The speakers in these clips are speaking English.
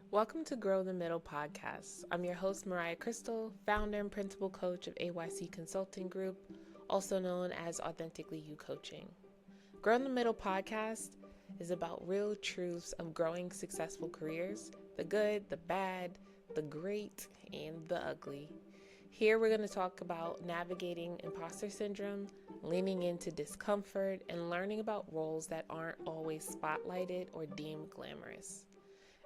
Welcome to Grow the Middle podcast. I'm your host, Mariah Krystal, founder and principal coach of AYC Consulting Group, also known as Authentically You Coaching. Grow in the Middle podcast is about real truths of growing successful careers, the good, the bad, the great, and the ugly. Here we're going to talk about navigating imposter syndrome, leaning into discomfort, and learning about roles that aren't always spotlighted or deemed glamorous.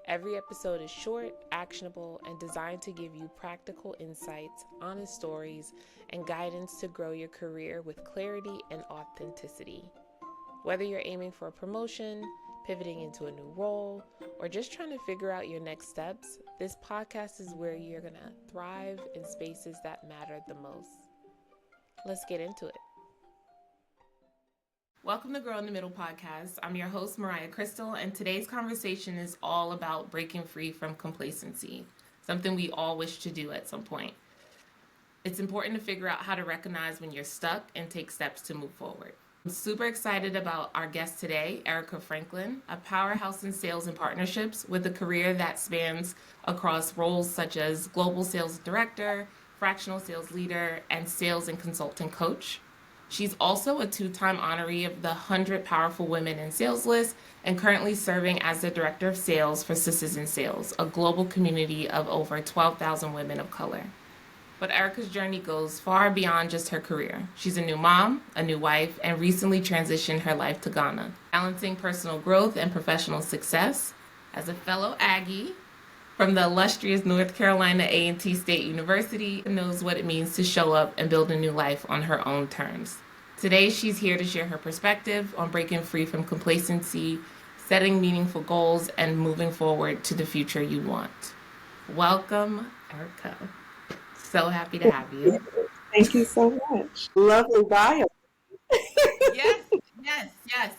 Every episode is short, actionable, and designed to give you practical insights, honest stories, and guidance to grow your career with clarity and authenticity. Whether you're aiming for a promotion, pivoting into a new role, or just trying to figure out your next steps, this podcast is where you're going to thrive in spaces that matter the most. Let's get into it. Welcome to Grow in the Middle podcast. I'm your host, Mariah Krystal, and today's conversation is all about breaking free from complacency, something we all wish to do at some point. It's important to figure out how to recognize when you're stuck and take steps to move forward. I'm super excited about our guest today, Erica Franklin, a powerhouse in sales and partnerships with a career that spans across roles such as global sales director, fractional sales leader, and sales and consultant coach. She's also a two-time honoree of the 100 Powerful Women in Sales list and currently serving as the Director of Sales for Sisters in Sales, a global community of over 12,000 women of color. But Erica's journey goes far beyond just her career. She's a new mom, a new wife, and recently transitioned her life to Ghana, balancing personal growth and professional success. As a fellow Aggie from the illustrious North Carolina A&T State University, knows what it means to show up and build a new life on her own terms. Today, she's here to share her perspective on breaking free from complacency, setting meaningful goals, and moving forward to the future you want. Welcome, Erica. So happy to have you. Thank you so much. Lovely bio. Yes.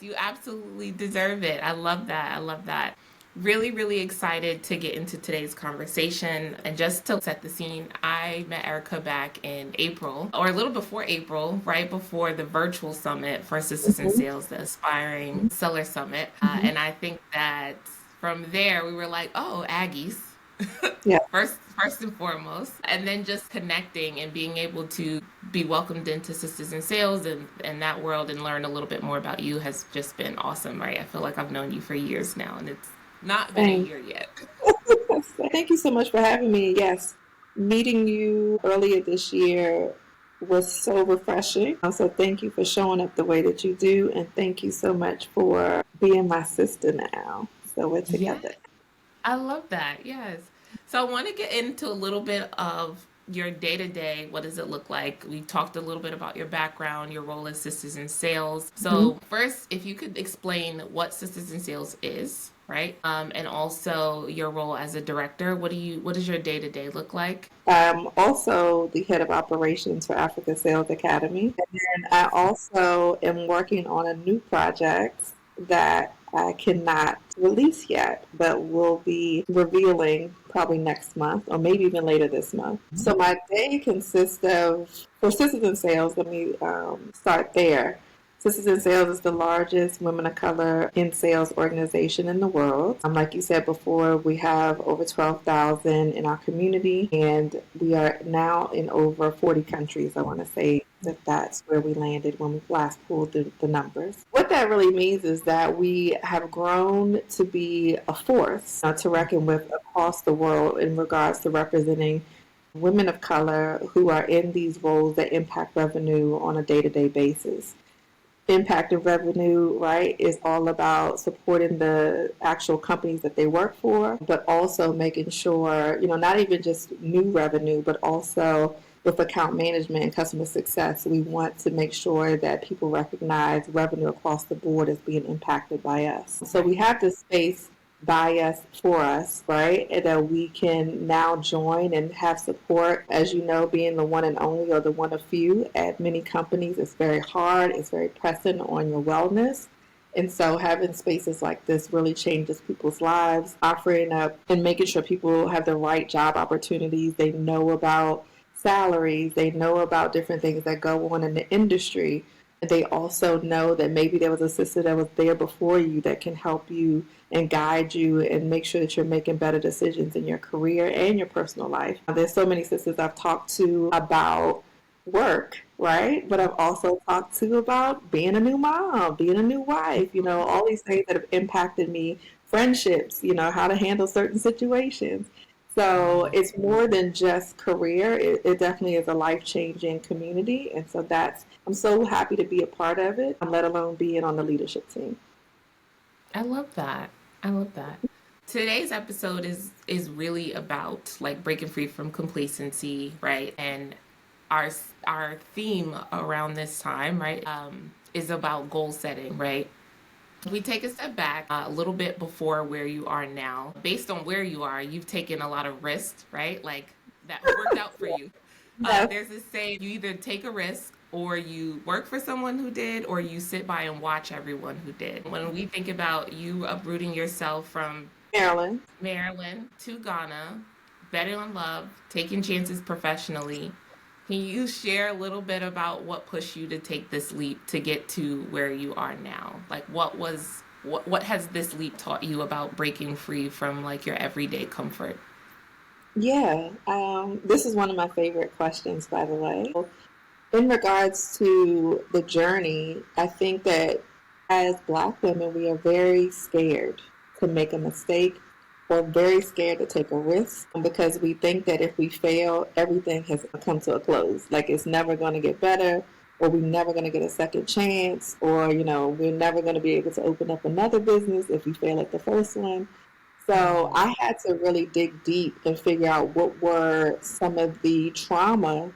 You absolutely deserve it. I love that. Really excited to get into today's conversation. And just to set the scene, I met Erica back in April, or a little before April, right before the virtual summit for Sisters in Sales, the Aspiring Seller Summit. And I think that from there, we were like, oh, Aggies. Yeah. First and foremost, and then just connecting and being able to be welcomed into Sisters in Sales and that world and learn a little bit more about you has just been awesome, right? I feel like I've known you for years now, and it's not been a year yet. Thank you so much for having me. Yes, meeting you earlier this year was so refreshing. So thank you for showing up the way that you do, and thank you so much for being my sister now. So we're together. Yeah, I love that. Yes. So I want to get into a little bit of your day-to-day. What does it look like? We talked a little bit about your background, your role as Sisters in Sales. So first, if you could explain what Sisters in Sales is, right? And also your role as a director. What does your day-to-day look like? I'm also the head of operations for Africa Sales Academy. And then I also am working on a new project that I cannot release yet, but will be revealing probably next month or maybe even later this month. So my day consists of, for Sisters in Sales, let me start there. Sisters in Sales is the largest women of color in sales organization in the world. Like you said before, we have over 12,000 in our community, and we are now in over 40 countries. I want to say that that's where we landed when we last pulled the numbers. What that really means is that we have grown to be a force to reckon with across the world in regards to representing women of color who are in these roles that impact revenue on a day-to-day basis. Impact of revenue, right, is all about supporting the actual companies that they work for, but also making sure, not even just new revenue, but also with account management and customer success, we want to make sure that people recognize revenue across the board as being impacted by us. So we have this space by us, for us, right? And that we can now join and have support. As you know, being the one and only or the one of few at many companies is very hard. It's very pressing on your wellness. And so having spaces like this really changes people's lives, offering up and making sure people have the right job opportunities. They know about salaries. They know about different things that go on in the industry. They also know that maybe there was a sister that was there before you that can help you and guide you and make sure that you're making better decisions in your career and your personal life. There's so many sisters I've talked to about work, right? But I've also talked to about being a new mom, being a new wife, all these things that have impacted me, friendships, how to handle certain situations. So it's more than just career. It definitely is a life-changing community. And so I'm so happy to be a part of it, let alone being on the leadership team. I love that. I love that. Today's episode is really about like breaking free from complacency, right? And our our theme around this time, right, is about goal setting, right? We take a step back a little bit before where you are now. Based on where you are, you've taken a lot of risks, right? Like that worked out for you. Yes. There's this saying: you either take a risk, or you work for someone who did, or you sit by and watch everyone who did. When we think about you uprooting yourself from Marilyn. Maryland to Ghana, betting on love, taking chances professionally, can you share a little bit about what pushed you to take this leap to get to where you are now? Like what has this leap taught you about breaking free from like your everyday comfort? Yeah. This is one of my favorite questions, by the way. In regards to the journey, I think that as Black women, we are very scared to make a mistake or very scared to take a risk because we think that if we fail, everything has come to a close. Like it's never going to get better, or we're never going to get a second chance, or, we're never going to be able to open up another business if we fail at the first one. So Mm-hmm. I had to really dig deep and figure out what were some of the trauma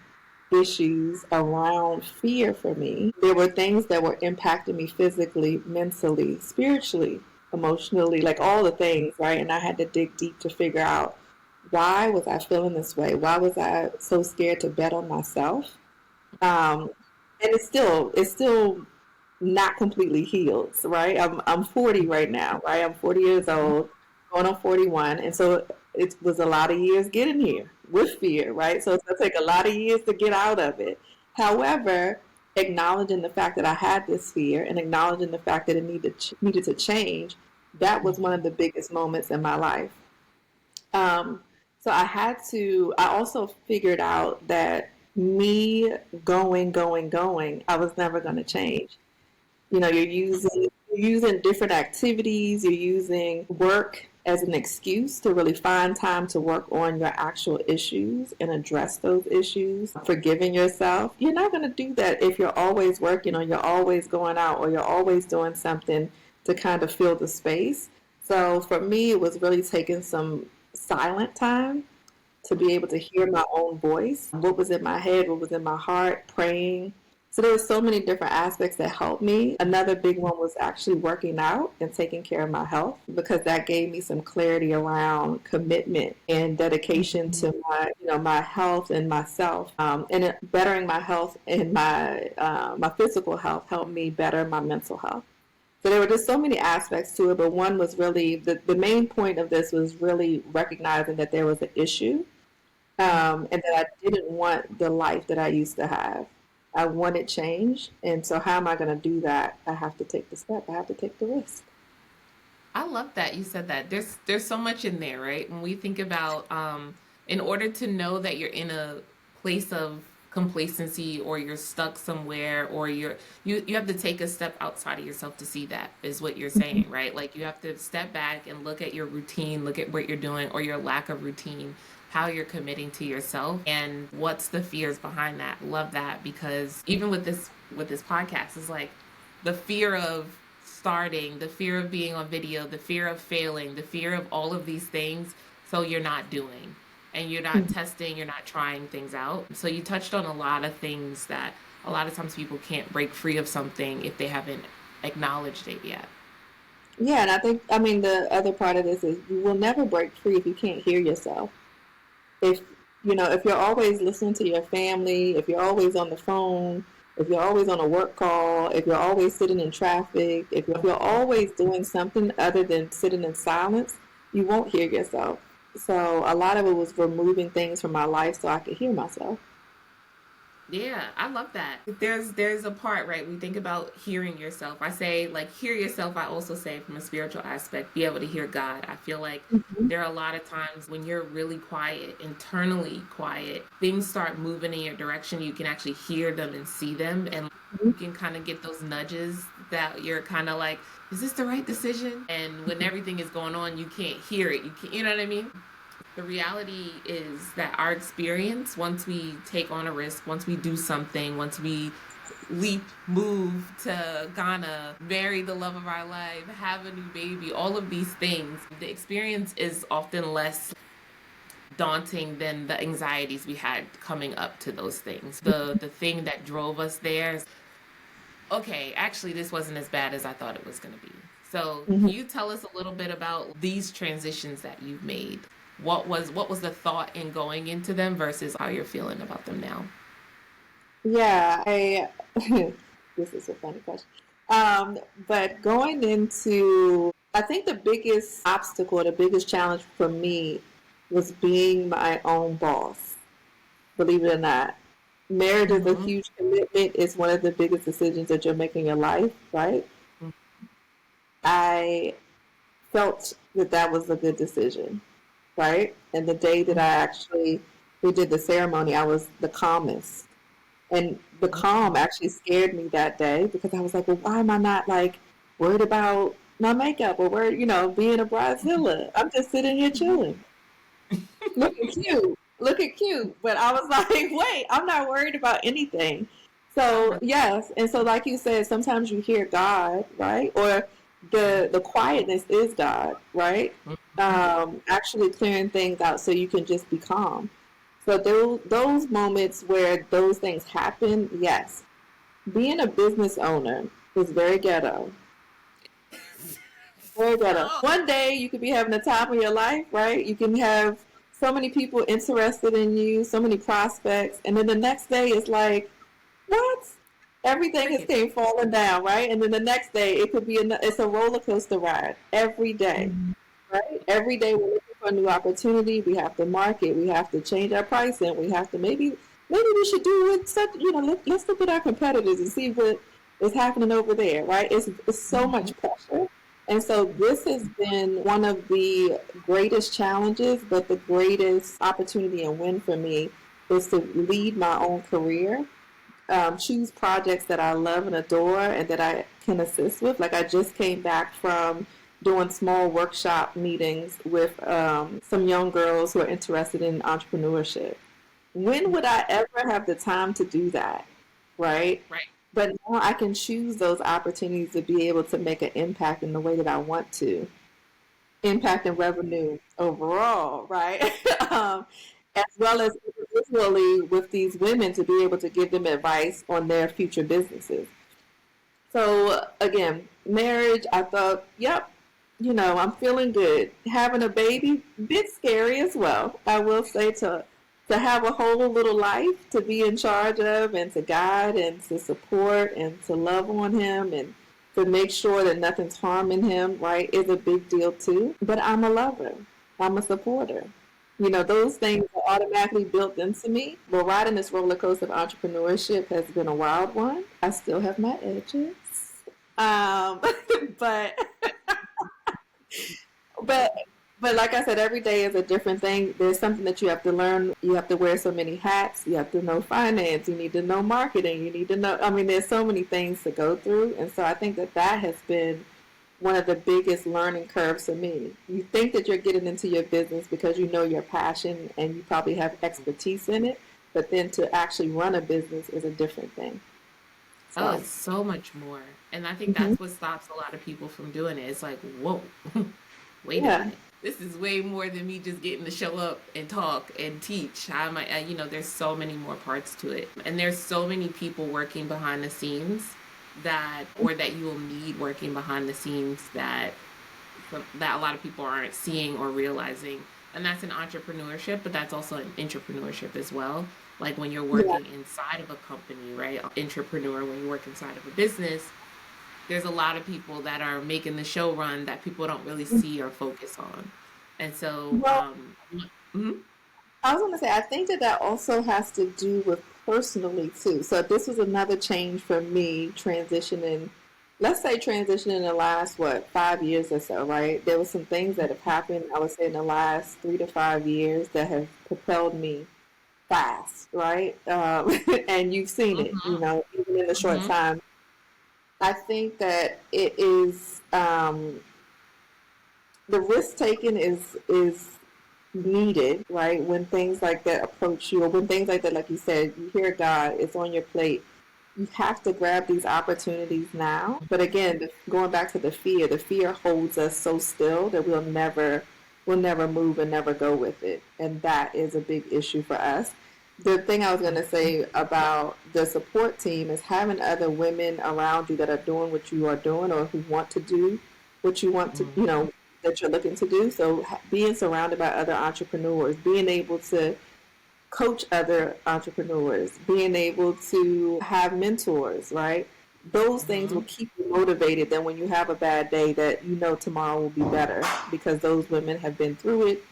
issues around fear for me. There were things that were impacting me physically, mentally, spiritually, emotionally, like all the things, right? And I had to dig deep to figure out why was I feeling this way? Why was I so scared to bet on myself? Um, and it's still not completely healed, right? I'm 40 right now, right? I'm 40 years old, going on 41, and so it was a lot of years getting here with fear, right? So it's gonna take a lot of years to get out of it. However, acknowledging the fact that I had this fear and acknowledging the fact that it needed to change, that was one of the biggest moments in my life. Um, so I also figured out that me going, I was never going to change. You're using different activities, you're using work as an excuse to really find time to work on your actual issues and address those issues, forgiving yourself. You're not going to do that if you're always working or you're always going out or you're always doing something to kind of fill the space. So for me, it was really taking some silent time to be able to hear my own voice, what was in my head, what was in my heart, praying. So there were so many different aspects that helped me. Another big one was actually working out and taking care of my health because that gave me some clarity around commitment and dedication Mm-hmm. to my health and myself. Bettering my health and my physical health helped me better my mental health. So there were just so many aspects to it, but one was really the main point of this was really recognizing that there was an issue, and that I didn't want the life that I used to have. I wanted change, and so how am I going to do that? I have to take the step. I have to take the risk. I love that you said that. There's so much in there, right? When we think about in order to know that you're in a place of complacency or you're stuck somewhere or you have to take a step outside of yourself to see that is what you're saying, right? Like you have to step back and look at your routine, look at what you're doing or your lack of routine, how you're committing to yourself and what's the fears behind that. Love that because even with this podcast is like the fear of starting, the fear of being on video, the fear of failing, the fear of all of these things. So you're not doing and you're not testing, you're not trying things out. So you touched on a lot of things that a lot of times people can't break free of something if they haven't acknowledged it yet. Yeah, and I mean, the other part of this is you will never break free if you can't hear yourself. If you're always listening to your family, if you're always on the phone, if you're always on a work call, if you're always sitting in traffic, if you're always doing something other than sitting in silence, you won't hear yourself. So a lot of it was removing things from my life so I could hear myself. Yeah, I love that. There's a part, right? We think about hearing yourself. I say like hear yourself. I also say from a spiritual aspect, be able to hear God. I feel like Mhm. there are a lot of times when you're really quiet, internally quiet, things start moving in your direction. You can actually hear them and see them, and you can kind of get those nudges that you're kind of like, is this the right decision? And when everything is going on, you can't hear it. You know what I mean? The reality is that our experience, once we take on a risk, once we do something, once we leap, move to Ghana, marry the love of our life, have a new baby, all of these things, the experience is often less daunting than the anxieties we had coming up to those things. The thing that drove us there is, okay, actually this wasn't as bad as I thought it was going to be. So, Mhm. can you tell us a little bit about these transitions that you've made? What was the thought in going into them versus how you're feeling about them now? Yeah, I this is a funny question. Um, but going into, I think the biggest obstacle, the biggest challenge for me was being my own boss. Believe it or not, marriage is a Mm-hmm. huge commitment. It's one of the biggest decisions that you're making in your life, right? I felt that that was a good decision, right? And the day that I actually we did the ceremony, I was the calmest. And the calm actually scared me that day because I was like, well, why am I not like worried about my makeup or worried, being a bridezilla? I'm just sitting here chilling, looking cute, looking cute. But I was like, wait, I'm not worried about anything. So yes, and so like you said, sometimes you hear God, right? Or the quietness is God, right? Actually clearing things out so you can just be calm. So those moments where those things happen, yes. Being a business owner is very ghetto. Very ghetto. Oh, One day you could be having the time of your life, right? You can have so many people interested in you, so many prospects, and then the next day it's like, what? Everything has cricket. came falling down, right? And then the next day it could be it's a roller coaster ride every day, right? Every day we're looking for a new opportunity. We have to market. We have to change our pricing. We have to maybe we should do it. Such let's look at our competitors and see what is happening over there, right? It's so Mm-hmm. much pressure, and so this has been one of the greatest challenges, but the greatest opportunity and win for me is to lead my own career, choose projects that I love and adore and that I can assist with. Like I just came back from doing small workshop meetings with some young girls who are interested in entrepreneurship. When would I ever have the time to do that? Right? Right. But now I can choose those opportunities to be able to make an impact in the way that I want to, impact and revenue overall, right? um, as well as individually with these women to be able to give them advice on their future businesses. So again, marriage, I thought, yep, I'm feeling good. Having a baby, bit scary as well. I will say to have a whole little life to be in charge of and to guide and to support and to love on him and to make sure that nothing's harming him, right, is a big deal too. But I'm a lover. I'm a supporter. Those things are automatically built into me. But riding this roller coaster of entrepreneurship has been a wild one. I still have my edges. Um, but but but like I said, every day is a different thing. There's something that you have to learn. You have to wear so many hats. You have to know finance. You need to know marketing. You need to know. I mean, there's so many things to go through, and so I think that that has been one of the biggest learning curves for me. You think that you're getting into your business because you know your passion and you probably have expertise in it, but then to actually run a business is a different thing. Oh, So, it's so much more. And I think hmm that's what stops a lot of people from doing it. It's like, whoa, wait a yeah, minute. This is way more than me just getting to show up and talk and teach. There's so many more parts to it. And there's so many people working behind the scenes or that you will need working behind the scenes that a lot of people aren't seeing or realizing. And that's an entrepreneurship, but that's also an entrepreneurship as well. Like when you're yeah, working inside of a company, right? Entrepreneur, when you work inside of a business, there's a lot of people that are making the show run that people don't really see or focus on. And so, well, mhm. I was going to say, I think that that also has to do with personally too. So this was another change for me transitioning. Let's say transitioning in the last, what, 5 years or so, right? There were some things that have happened, I would say, in the last 3 to 5 years that have propelled me fast, right? And you've seen it, Mm-hmm. even in a short Mm-hmm. time. I think that it is the risk taking is needed, right? When things like that approach you, or when things like that, like you said, you hear God, it's on your plate. You have to grab these opportunities now. But again, going back to the fear holds us so still that we'll never move and never go with it, and that is a big issue for us. The thing I was going to say about the support team is having other women around you that are doing what you are doing or who want to do what you want to, that you're looking to do. So being surrounded by other entrepreneurs, being able to coach other entrepreneurs, being able to have mentors, right? Those things Mm-hmm. will keep you motivated. Then when you have a bad day, that tomorrow will be better because those women have been through it.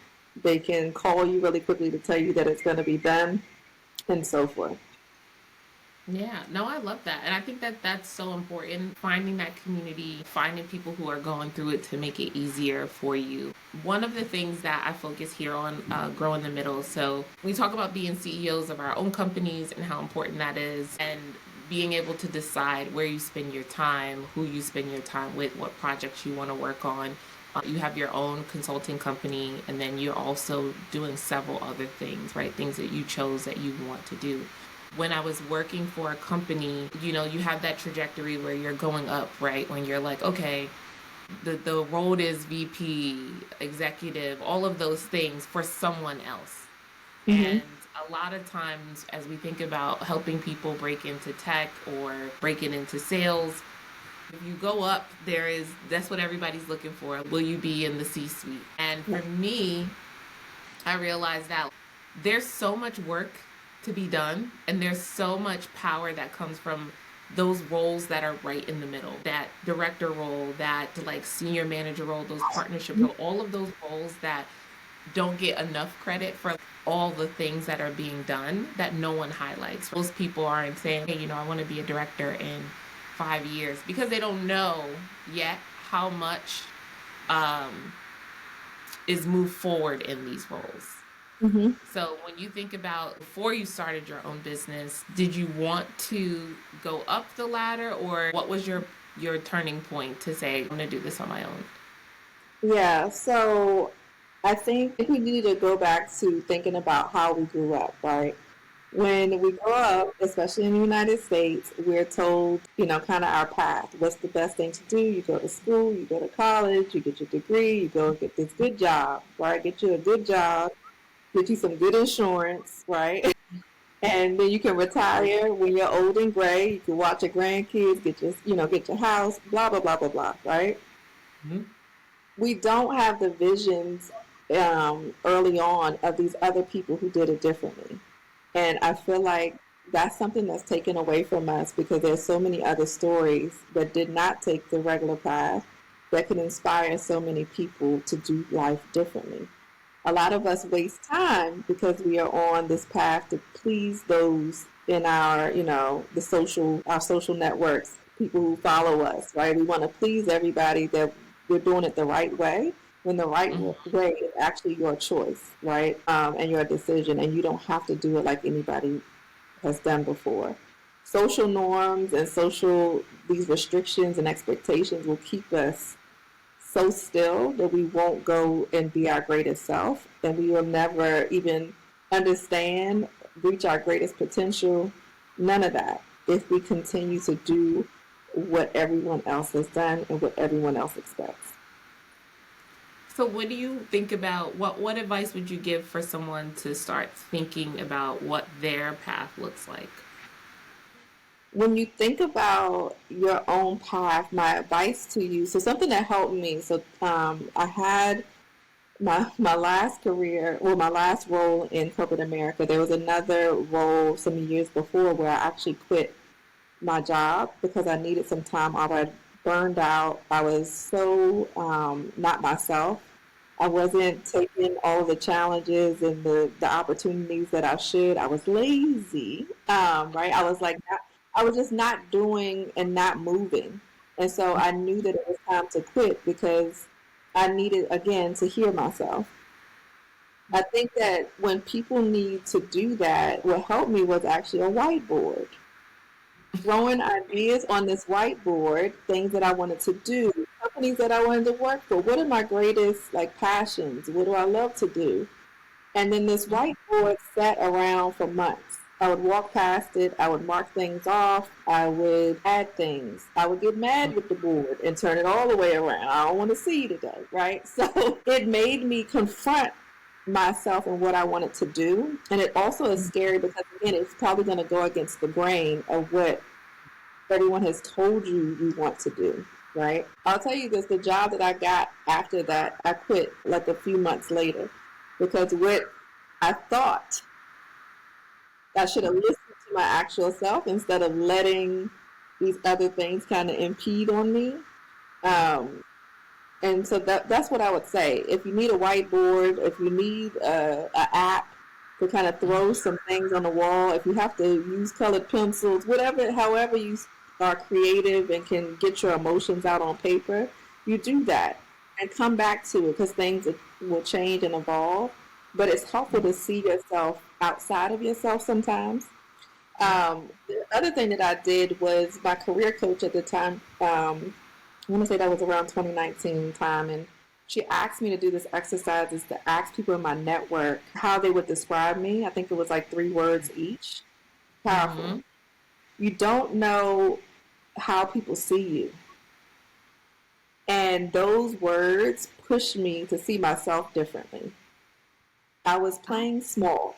They can call you really quickly to tell you that it's going to be done, and so forth. Yeah, no, I love that. And I think that that's so important. Finding that community, finding people who are going through it to make it easier for you. One of the things that I focus here on, grow in the middle. So we talk about being CEOs of our own companies and how important that is, and being able to decide where you spend your time, who you spend your time with, what projects you want to work on. You have your own consulting company, and then you're also doing several other things, right? Things that you chose that you want to do. When I was working for a company, you have that trajectory where you're going up, right? When you're like, okay, the road is VP, executive, all of those things for someone else. Mm-hmm. And a lot of times, as we think about helping people break into tech or breaking into sales, if you go up, that's what everybody's looking for. Will you be in the C suite? And for me, I realized that there's so much work to be done, and there's so much power that comes from those roles that are right in the middle, that director role, that like senior manager role, those partnership role, all of those roles that don't get enough credit for all the things that are being done that no one highlights. Most people aren't saying, hey, I want to be a director in 5 years, because they don't know yet how much um, is moved forward in these roles. Mm-hmm. So when you think about before you started your own business, did you want to go up the ladder, or what was your turning point to say, I'm going to do this on my own? Yeah, so I think we need to go back to thinking about how we grew up, right? When we grow up, especially in the United States, we're told, kind of our path. What's the best thing to do? You go to school, you go to college, you get your degree, you go and get this good job, right? Get you a good job, get you some good insurance, right? And then you can retire when you're old and gray. You can watch your grandkids, get your house, blah, blah, blah, blah, blah, right? Mm-hmm. We don't have the visions early on of these other people who did it differently. And I feel like that's something that's taken away from us because there's so many other stories that did not take the regular path that could inspire so many people to do life differently. A lot of us waste time because we are on this path to please those in our, our social networks, people who follow us, right? We want to please everybody that we're doing it the right way, when the right Mm-hmm. way is actually your choice, right? And your decision, and you don't have to do it like anybody has done before. Social norms and these restrictions and expectations will keep us so still that we won't go and be our greatest self, and we will never even understand, reach our greatest potential. None of that if we continue to do what everyone else has done and what everyone else expects. So what do you think about what advice would you give for someone to start thinking about what their path looks like? When you think about your own path, my advice to you, so something that helped me, so I had my last career, well, my last role in corporate America. There was another role some years before where I actually quit my job because I needed some time off. I burned out. I was so not myself. I wasn't taking all of the challenges and the opportunities that I should. I was lazy, right? I was like, I was just not doing and not moving. And so I knew that it was time to quit because I needed, again, to hear myself. I think that when people need to do that, what helped me was actually a whiteboard. Throwing ideas on this whiteboard, things that I wanted to do, companies that I wanted to work for. What are my greatest like passions? What do I love to do? And then this whiteboard sat around for months. I would walk past it, I would mark things off, I would add things. I would get mad with the board and turn it all the way around. I don't want to see you today, right? So it made me confront myself and what I wanted to do. And it also is scary because, again, it's probably going to go against the grain of what everyone has told you you want to do, right? I'll tell you this, the job that I got after that, I quit like a few months later because what I thought I should have listened to my actual self instead of letting these other things kind of impede on me. Um, and so that's what I would say. If you need a whiteboard, if you need a app to kind of throw some things on the wall, if you have to use colored pencils, whatever, however you are creative and can get your emotions out on paper, you do that and come back to it because things will change and evolve. But it's helpful to see yourself outside of yourself sometimes. The other thing that I did was my career coach at the time. I want to say that was around 2019 time, and she asked me to do this exercise is to ask people in my network how they would describe me. I think it was like 3 words each. Powerful. Mm-hmm. You don't know how people see you. And those words pushed me to see myself differently. I was playing small.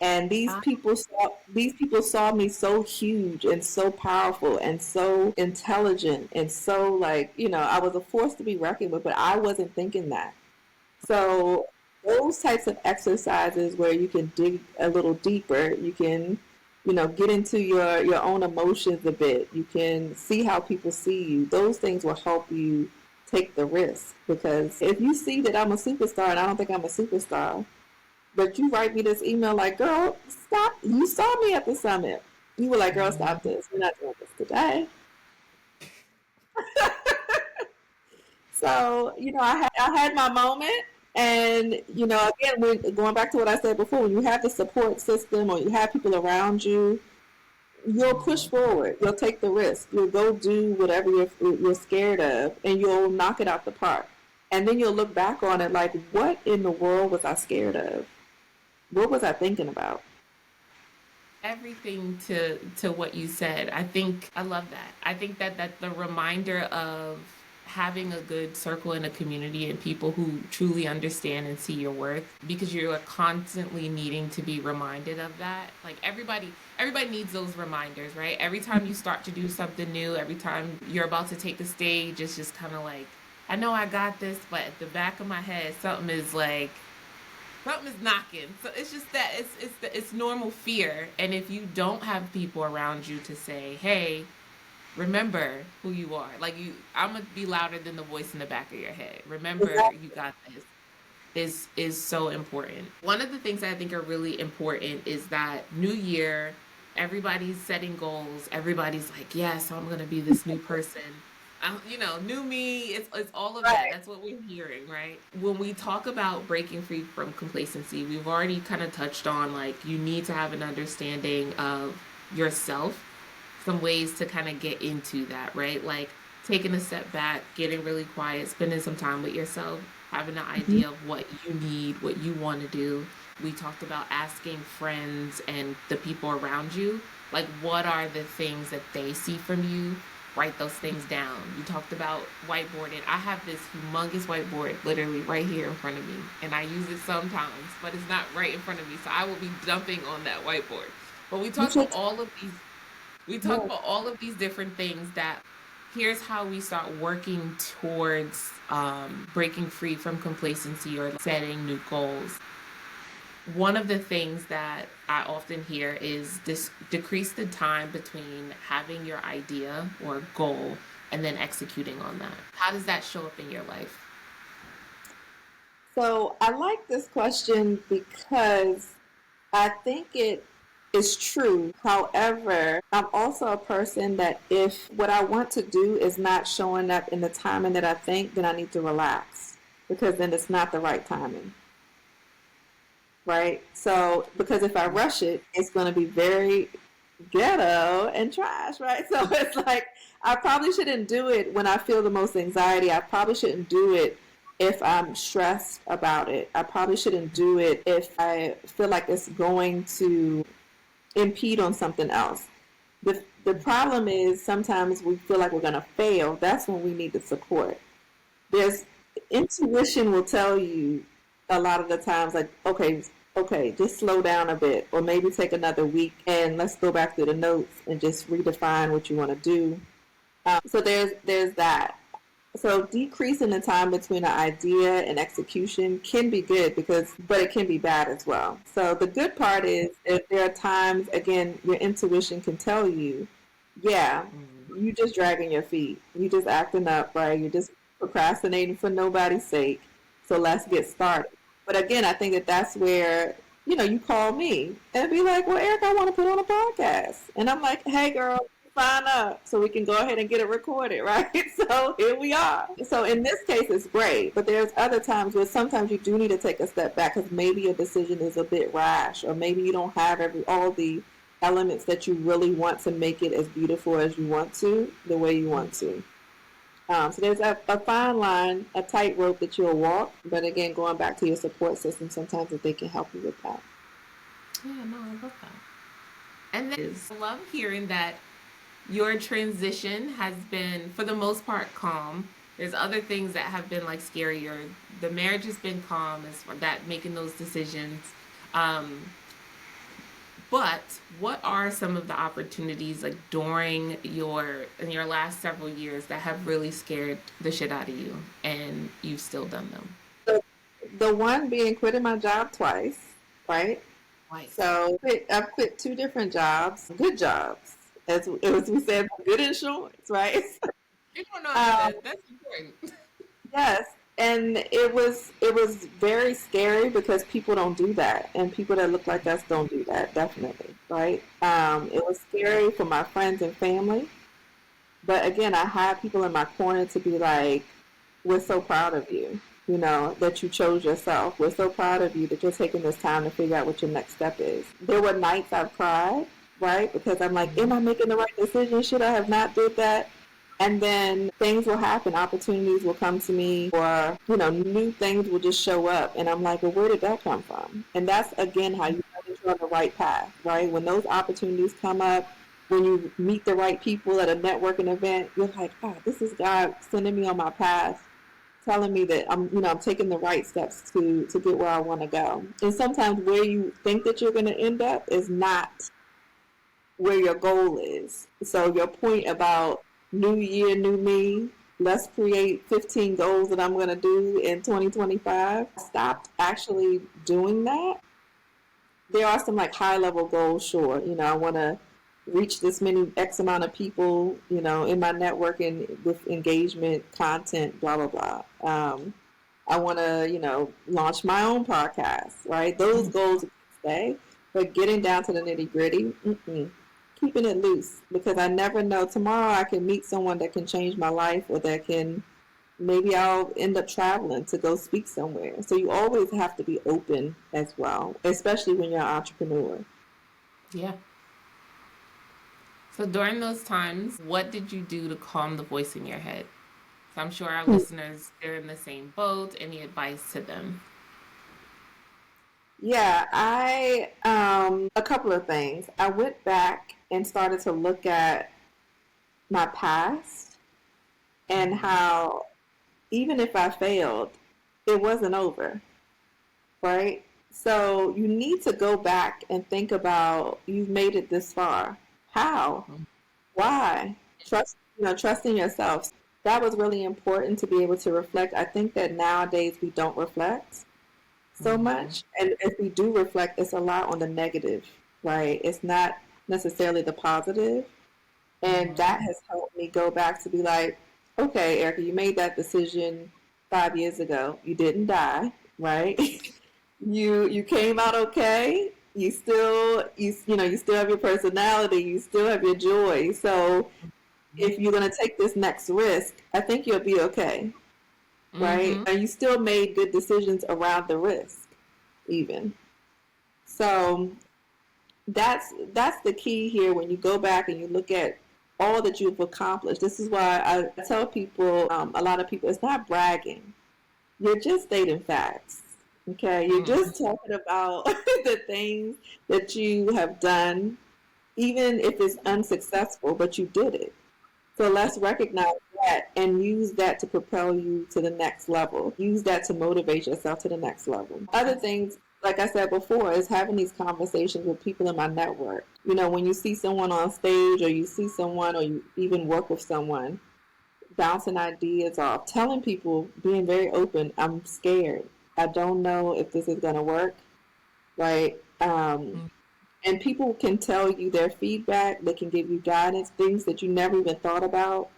And these people saw me so huge and so powerful and so intelligent and so like, I was a force to be reckoned with, but I wasn't thinking that. So those types of exercises where you can dig a little deeper, you can, get into your own emotions a bit. You can see how people see you. Those things will help you take the risk because if you see that I'm a superstar and I don't think I'm a superstar, but you write me this email like, girl, stop. You saw me at the summit. You were like, girl, stop this. We're not doing this today. So, I had my moment. And, again, we're going back to what I said before, when you have the support system or you have people around you, you'll push forward. You'll take the risk. You'll go do whatever you're scared of and you'll knock it out the park. And then you'll look back on it like, what in the world was I scared of? What was I thinking about? Everything to what you said. I think I love that. I think that the reminder of having a good circle in a community and people who truly understand and see your worth, because you are constantly needing to be reminded of that. Like everybody needs those reminders, right? Every time you start to do something new, every time you're about to take the stage, it's just kind of like, I know I got this, but at the back of my head something is knocking. So it's just that it's normal fear. And if you don't have people around you to say, hey, remember who you are. Like I'm gonna be louder than the voice in the back of your head. Remember, Exactly. you got this. Is so important. One of the things that I think are really important is that new year, everybody's setting goals. Everybody's like, yes, I'm gonna be this new person. New me. It's all of that. Right. That's what we're hearing, right? When we talk about breaking free from complacency, we've already kind of touched on like you need to have an understanding of yourself, some ways to kind of get into that, right? Like taking a step back, getting really quiet, spending some time with yourself, having an Mhm. idea of what you need, what you want to do. We talked about asking friends and the people around you, like what are the things that they see from you? Write those things down. You talked about whiteboarding. I have this humongous whiteboard literally right here in front of me, and I use it sometimes, but it's not right in front of me, so I will be dumping on that whiteboard. But You should. we talk Yeah. about all of these different things that here's how we start working towards breaking free from complacency or setting new goals. One of the things that I often hear is decrease the time between having your idea or goal and then executing on that. How does that show up in your life? So I like this question because I think it is true. However, I'm also a person that if what I want to do is not showing up in the timing that I think, then I need to relax because then it's not the right timing. Right? So, because if I rush it, it's going to be very ghetto and trash, right? So it's like I probably shouldn't do it when I feel the most anxiety. I probably shouldn't do it if I'm stressed about it. I probably shouldn't do it if I feel like it's going to impede on something else. The problem is sometimes we feel like we're going to fail. That's when we need the support. There's intuition will tell you a lot of the times like okay, just slow down a bit or maybe take another week and let's go back through the notes and just redefine what you want to do. So there's that. So decreasing the time between an idea and execution can be good but it can be bad as well. So the good part is if there are times, again, your intuition can tell you, yeah, you just dragging your feet. You just acting up, right? You're just procrastinating for nobody's sake. So let's get started. But again, I think that that's where, you call me and be like, well, Eric, I want to put on a podcast. And I'm like, hey, girl, sign up so we can go ahead and get it recorded, right? So here we are. So in this case, it's great, but there's other times where sometimes you do need to take a step back because maybe your decision is a bit rash, or maybe you don't have all the elements that you really want to make it as beautiful as you want to, the way you want to. So there's a fine line, a tightrope that you'll walk, but again, going back to your support system, sometimes that they can help you with that. Yeah, no, I love that. And I love hearing that your transition has been, for the most part, calm. There's other things that have been like scarier. The marriage has been calm as for that, making those decisions. Um, but what are some of the opportunities like during in your last several years that have really scared the shit out of you and you've still done them? The one being quitting my job twice, right? Like, So I've quit two different jobs, good jobs, as we said, good insurance, right? you don't know Um, that's important. yes, and it was very scary because people don't do that, and people that look like us don't do that, definitely, right? It was scary for my friends and family, but again, I had people in my corner to be like, we're so proud of you, that you chose yourself. We're so proud of you that you're taking this time to figure out what your next step is. There were nights I've cried, right? Because I'm like, am I making the right decision? Should I have not did that? And then things will happen, opportunities will come to me, or, new things will just show up. And I'm like, well, where did that come from? And that's, again, how you know that you're on the right path, right? When those opportunities come up, when you meet the right people at a networking event, you're like, oh, this is God sending me on my path, telling me that I'm taking the right steps to get where I want to go. And sometimes where you think that you're going to end up is not where your goal is. So your point about new year, new me, let's create 15 goals that I'm going to do in 2025. I stopped actually doing that. There are some like high level goals, sure. I want to reach this many X amount of people, in my networking with engagement, content, blah, blah, blah. I want to, launch my own podcast, right? Those goals stay, but getting down to the nitty gritty, keeping it loose because I never know. Tomorrow I can meet someone that can change my life or that can, maybe I'll end up traveling to go speak somewhere. So you always have to be open as well, especially when you're an entrepreneur. Yeah. So during those times, what did you do to calm the voice in your head? So I'm sure our listeners, they're in the same boat. Any advice to them? Yeah, a couple of things. I went back and started to look at my past and how even if I failed, it wasn't over, right? So you need to go back and think about you've made it this far. How? Why? Trusting yourself. That was really important to be able to reflect. I think that nowadays we don't reflect so Mm-hmm. much. And if we do reflect, it's a lot on the negative, right? It's not necessarily the positive. And Mm-hmm. that has helped me go back to be like, okay, Erica, you made that decision 5 years ago. You didn't die. right? You came out okay. You still you still have your personality. You still have your joy. So if you're gonna take this next risk, I think you'll be okay, right? Mm-hmm. And you still made good decisions around the risk, even. So that's the key here when you go back and you look at all that you've accomplished. This is why I tell people, a lot of people, it's not bragging. You're just stating facts. Okay, you're Mm-hmm. just talking about the things that you have done, even if it's unsuccessful, but you did it. So let's recognize that and use that to propel you to the next level. Use that to motivate yourself to the next level. Other things, like I said before, is having these conversations with people in my network. When you see someone on stage or you see someone or you even work with someone, bouncing ideas off, telling people, being very open, I'm scared. I don't know if this is going to work, right? And people can tell you their feedback. They can give you guidance, things that you never even thought about,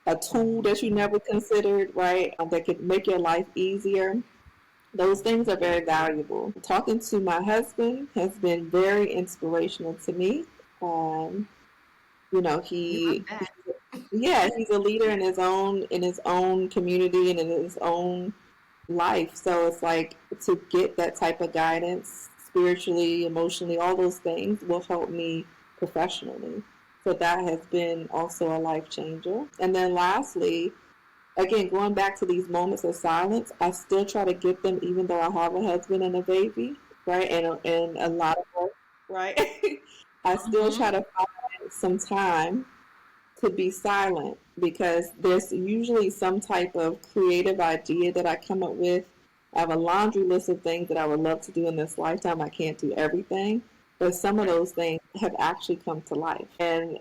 a tool that you never considered, right? That could make your life easier. Those things are very valuable. Talking to my husband has been very inspirational to me. Um, We love he, that. yeah, he's a leader in his own community and in his own life. So it's like to get that type of guidance spiritually, emotionally, all those things will help me professionally. So that has been also a life changer. And then lastly, again, going back to these moments of silence, I still try to get them even though I have a husband and a baby, right? And a lot of work, right? I still Mm-hmm. try to find some time to be silent because there's usually some type of creative idea that I come up with. I have a laundry list of things that I would love to do in this lifetime. I can't do everything, but some of Right. those things have actually come to life. And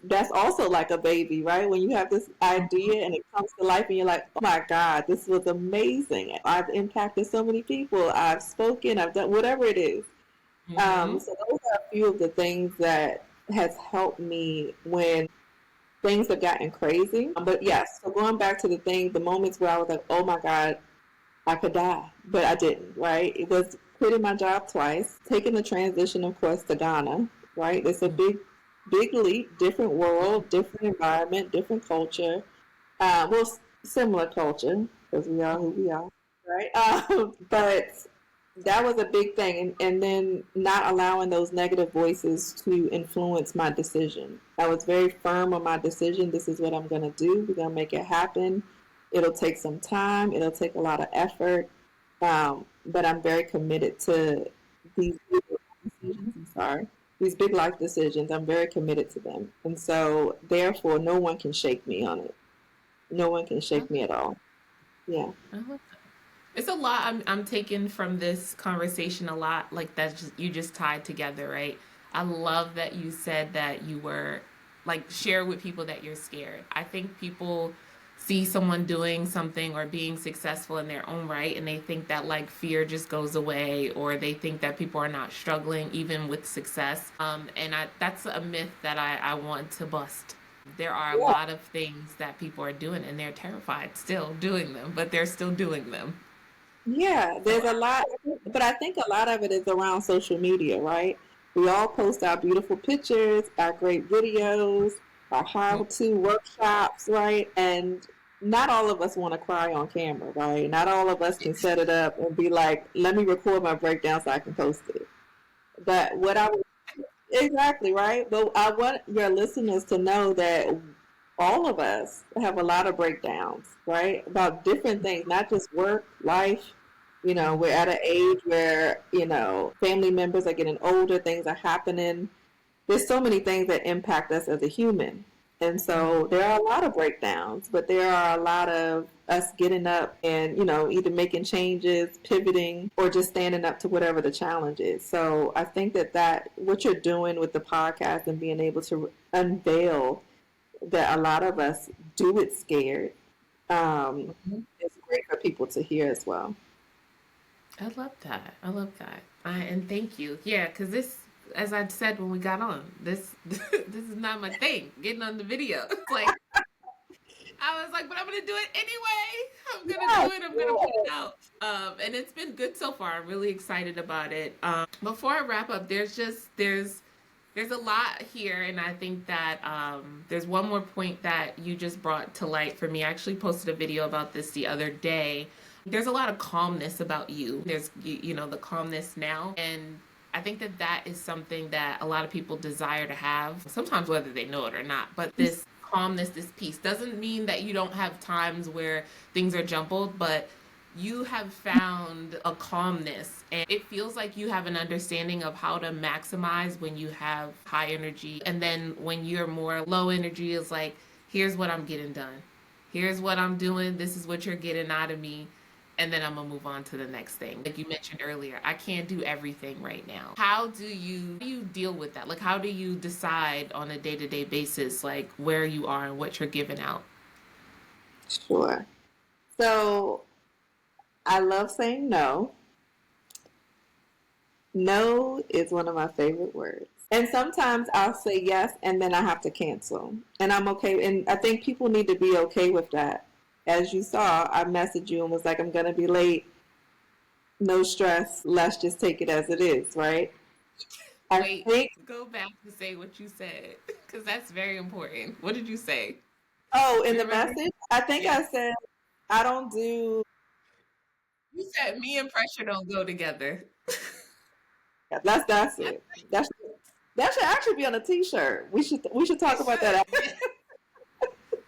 that's also like a baby, right? When you have this idea and it comes to life and you're like, oh my God, this was amazing. I've impacted so many people. I've spoken, I've done whatever it is. Mm-hmm. So those are a few of the things that has helped me when things have gotten crazy. But yes, so going back to the moments where I was like, oh my God, I could die, but I didn't, right? It was quitting my job twice, taking the transition, of course, to Ghana, right? It's a big leap, different world, different environment, different culture. Similar culture, because we are who we are, right? But that was a big thing. And then not allowing those negative voices to influence my decision. I was very firm on my decision. This is what I'm going to do. We're going to make it happen. It'll take some time. It'll take a lot of effort. But I'm very committed to these big life decisions. I'm sorry. These big life decisions, I'm very committed to them. And so, therefore, no one can shake me on it. No one can shake me at all. Yeah. I love that. It's a lot. I'm taking from this conversation a lot like that. You just tied together, right? I love that you said that you were like share with people that you're scared. I think people see someone doing something or being successful in their own right, and they think that like fear just goes away, or they think that people are not struggling even with success. And that's a myth that I want to bust. There are a Yeah. lot of things that people are doing, and they're terrified still doing them, but they're still doing them. Yeah, So there's a lot, but I think a lot of it is around social media, right? We all post our beautiful pictures, our great videos, our how-to workshops, right? And not all of us want to cry on camera, right? Not all of us can set it up and be like, let me record my breakdown so I can post it. But what I would exactly, right? But I want your listeners to know that all of us have a lot of breakdowns, right? About different things, not just work, life. We're at an age where, family members are getting older, things are happening. There's so many things that impact us as a human. And so there are a lot of breakdowns, but there are a lot of us getting up and, either making changes, pivoting, or just standing up to whatever the challenge is. So I think that what you're doing with the podcast and being able to unveil that a lot of us do it scared is great for people to hear as well. I love that. I love that. And thank you. Yeah, because this, as I said when we got on, this this is not my thing. Getting on the video, it's like I was like, but I'm gonna do it anyway. I'm gonna Yes, do it. I'm gonna put it yes. out. And it's been good so far. I'm really excited about it. Before I wrap up, there's a lot here, and I think that there's one more point that you just brought to light for me. I actually posted a video about this the other day. There's a lot of calmness about you. There's you know the calmness now, and I think that that is something that a lot of people desire to have. Sometimes whether they know it or not, but this calmness, this peace doesn't mean that you don't have times where things are jumbled, but you have found a calmness and it feels like you have an understanding of how to maximize when you have high energy, and then when you're more low energy is like, here's what I'm getting done, here's what I'm doing, this is what you're getting out of me, and then I'm gonna move on to the next thing. Like you mentioned earlier, I can't do everything right now. How do you deal with that? Like how do you decide on a day-to-day basis like where you are and what you're giving out? Sure. So I love saying no. No is one of my favorite words. And sometimes I'll say yes and then I have to cancel. And I'm okay. And I think people need to be okay with that. As you saw, I messaged you and was like, I'm going to be late. No stress. Let's just take it as it is, right? I Wait, think, go back to say what you said because that's very important. What did you say? oh, Do in you the remember? message, I think I Yes. said, I don't do, You said me and pressure don't go together. that's I it. That's, that should actually be on a t-shirt. We should It talk about that should. after. Yeah.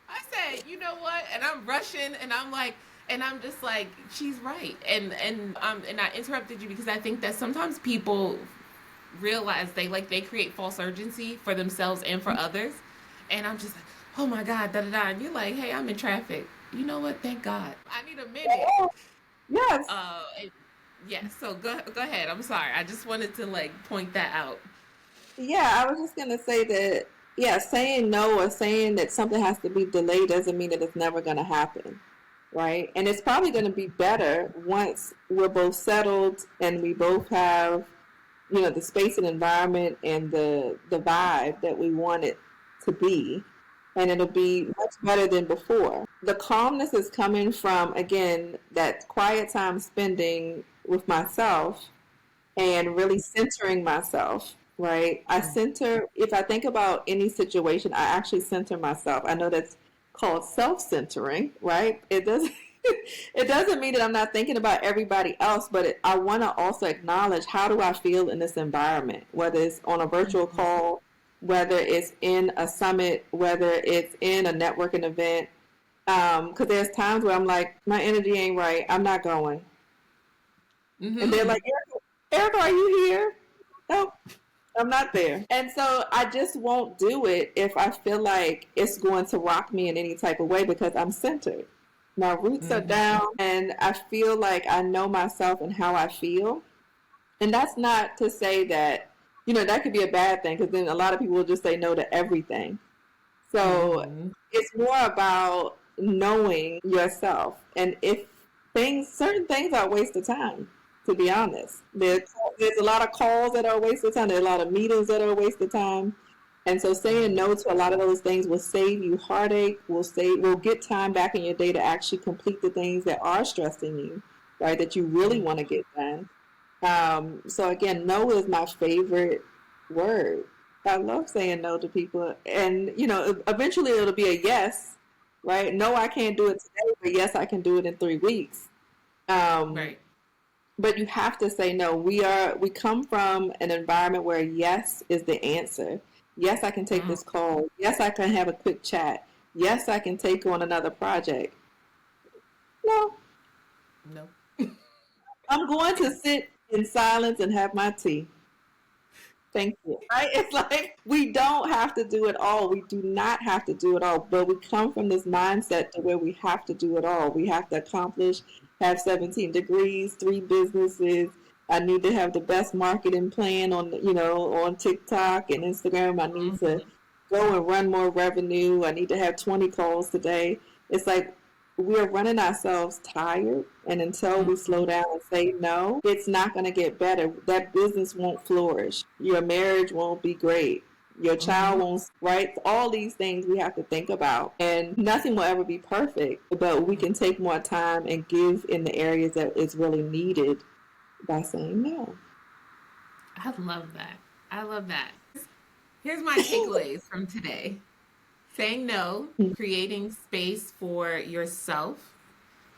I said, you know what? And I'm rushing and I'm like, and I'm just like, she's right. And I interrupted you because I think that sometimes people realize they create false urgency for themselves and for others. And I'm just like, oh my God, da da da. And you're like, hey, I'm in traffic. You know what? Thank God. I need a minute. Yes. And, yeah, so go ahead. I'm sorry. I just wanted to like point that out. Yeah, I was just gonna say that, yeah, saying no or saying that something has to be delayed doesn't mean that it's never gonna happen, right? And it's probably gonna be better once we're both settled and we both have, the space and environment and the vibe that we want it to be, and it'll be much better than before. The calmness is coming from, again, that quiet time spending with myself and really centering myself, right? I center, if I think about any situation, I actually center myself. I know that's called self-centering, right? It doesn't it doesn't mean that I'm not thinking about everybody else, but I want to also acknowledge how do I feel in this environment, whether it's on a virtual Mm-hmm. call, whether it's in a summit, whether it's in a networking event. Because there's times where I'm like, my energy ain't right. I'm not going. And they're Mm-hmm. like, Erica, are you here? Nope, I'm not there. And so I just won't do it if I feel like it's going to rock me in any type of way because I'm centered. My roots are Mm-hmm. down and I feel like I know myself and how I feel. And that's not to say that, that could be a bad thing because then a lot of people will just say no to everything. So Mm-hmm. it's more about knowing yourself. And if certain things are a waste of time, to be honest. There's a lot of calls that are a waste of time. There's a lot of meetings that are a waste of time. And so saying no to a lot of those things will save you heartache, will get time back in your day to actually complete the things that are stressing you, right? That you really want to get done. So again, no is my favorite word. I love saying no to people, and eventually it'll be a yes, right? No, I can't do it today, but yes, I can do it in 3 weeks. Um, Right. but you have to say no. We come from an environment where yes is the answer. Yes, I can take Mm. this call. Yes, I can have a quick chat. Yes, I can take on another project. No, No. I'm going to sit in silence and have my tea. Thank you. Right? It's like we don't have to do it all. We do not have to do it all. But we come from this mindset to where we have to do it all. We have to accomplish, have 17 degrees, 3 businesses. I need to have the best marketing plan on TikTok and Instagram. I need to Mm-hmm. go and run more revenue. I need to have 20 calls today. It's like we're running ourselves tired, and until we slow Mm-hmm. down and say no, it's not going to get better. That business won't flourish. Your marriage won't be great. Your Mm-hmm. child won't, right? All these things we have to think about. And nothing will ever be perfect, but we can take more time and give in the areas that is really needed by saying no. I love that. I love that. Here's my takeaways from today. Saying no, creating space for yourself,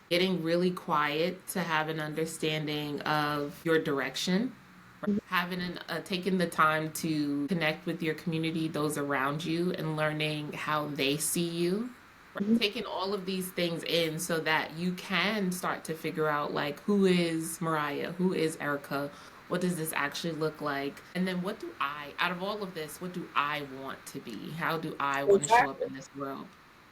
getting really quiet to have an understanding of your direction, having taking the time to connect with your community, those around you, and learning how they see you. Taking all of these things in so that you can start to figure out like who is Mariah, who is Erica, what does this actually look like, and then what do I, out of all of this, what do I want to be? How do I want to show up Exactly. in this world?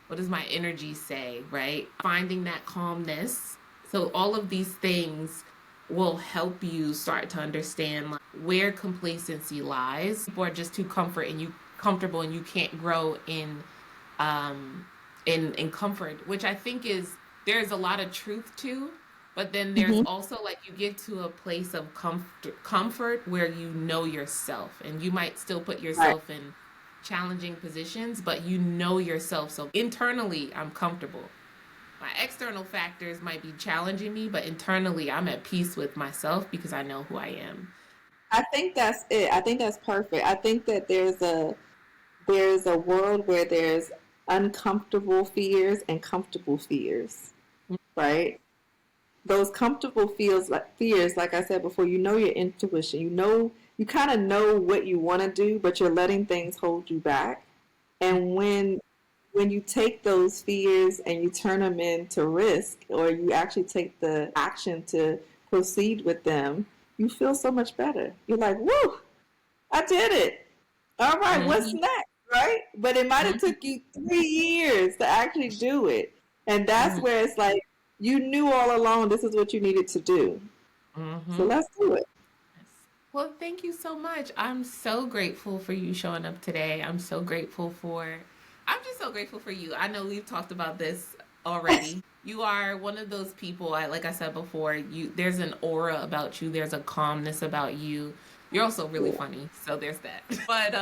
What does my energy say, right? Finding that calmness. So all of these things will help you start to understand like, where complacency lies. People are just too comfortable and you can't grow um in comfort, which I think is there's a lot of truth to, but then there's Hmm. also like you get to a place of comfort where you know yourself and you might still put Right. yourself in challenging positions, but you know yourself. So internally, I'm comfortable. My external factors might be challenging me, but internally, I'm at peace with myself because I know who I am. I think that's it. I think that's perfect. I think that there's a world where there's uncomfortable fears and comfortable fears, right? Those comfortable fears, like I said before, you know your intuition. You kind of know what you want to do, but you're letting things hold you back. And when you take those fears and you turn them into risk, or you actually take the action to proceed with them, you feel so much better. You're like, woo, I did it. All right, what's Mm-hmm. next, right? But it might have took you 3 years to actually do it. And that's where it's like, you knew all along this is what you needed to do. So Mm-hmm. let's do it. Well, thank you so much. I'm so grateful for you showing up today. I'm just so grateful for you. I know we've talked about this already. You are one of those people, like I said before, there's an aura about you, there's a calmness about you. You're also really Yeah. funny, so there's that. But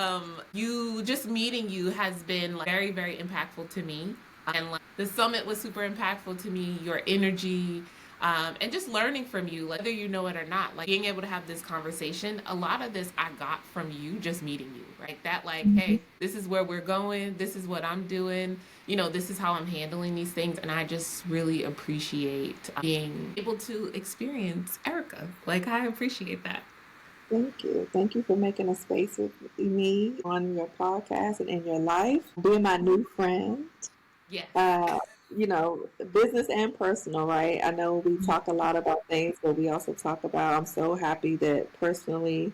you just meeting you has been like very, very impactful to me. And like the summit was super impactful to me. Your energy, and just learning from you, like, whether you know it or not, like being able to have this conversation. A lot of this I got from you just meeting you, right? That, like, Mhm. hey, this is where we're going, this is what I'm doing, this is how I'm handling these things. And I just really appreciate being able to experience Erica. Like, I appreciate that. Thank you. Thank you for making a space with me on your podcast and in your life. Being my new friend. Yes. uh, business and personal, right? I know we talk a lot about things, but we also talk about, I'm so happy that personally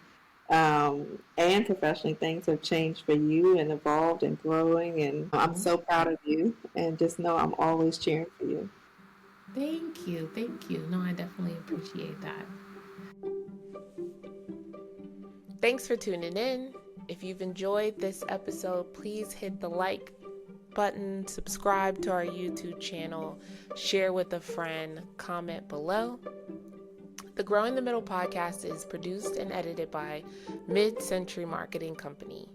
and professionally things have changed for you and evolved and growing. And I'm so proud of you. And just know I'm always cheering for you. Thank you. Thank you. No, I definitely appreciate that. Thanks for tuning in. If you've enjoyed this episode, please hit the like button, subscribe to our YouTube channel, share with a friend, comment below. The Growing the Middle podcast is produced and edited by Mid-Century Marketing Company.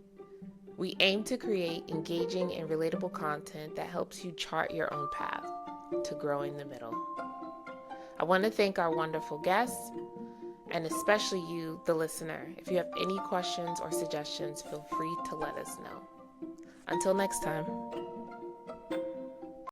We aim to create engaging and relatable content that helps you chart your own path to growing the middle. I want to thank our wonderful guests, and especially you, the listener. If you have any questions or suggestions, feel free to let us know. Until next time.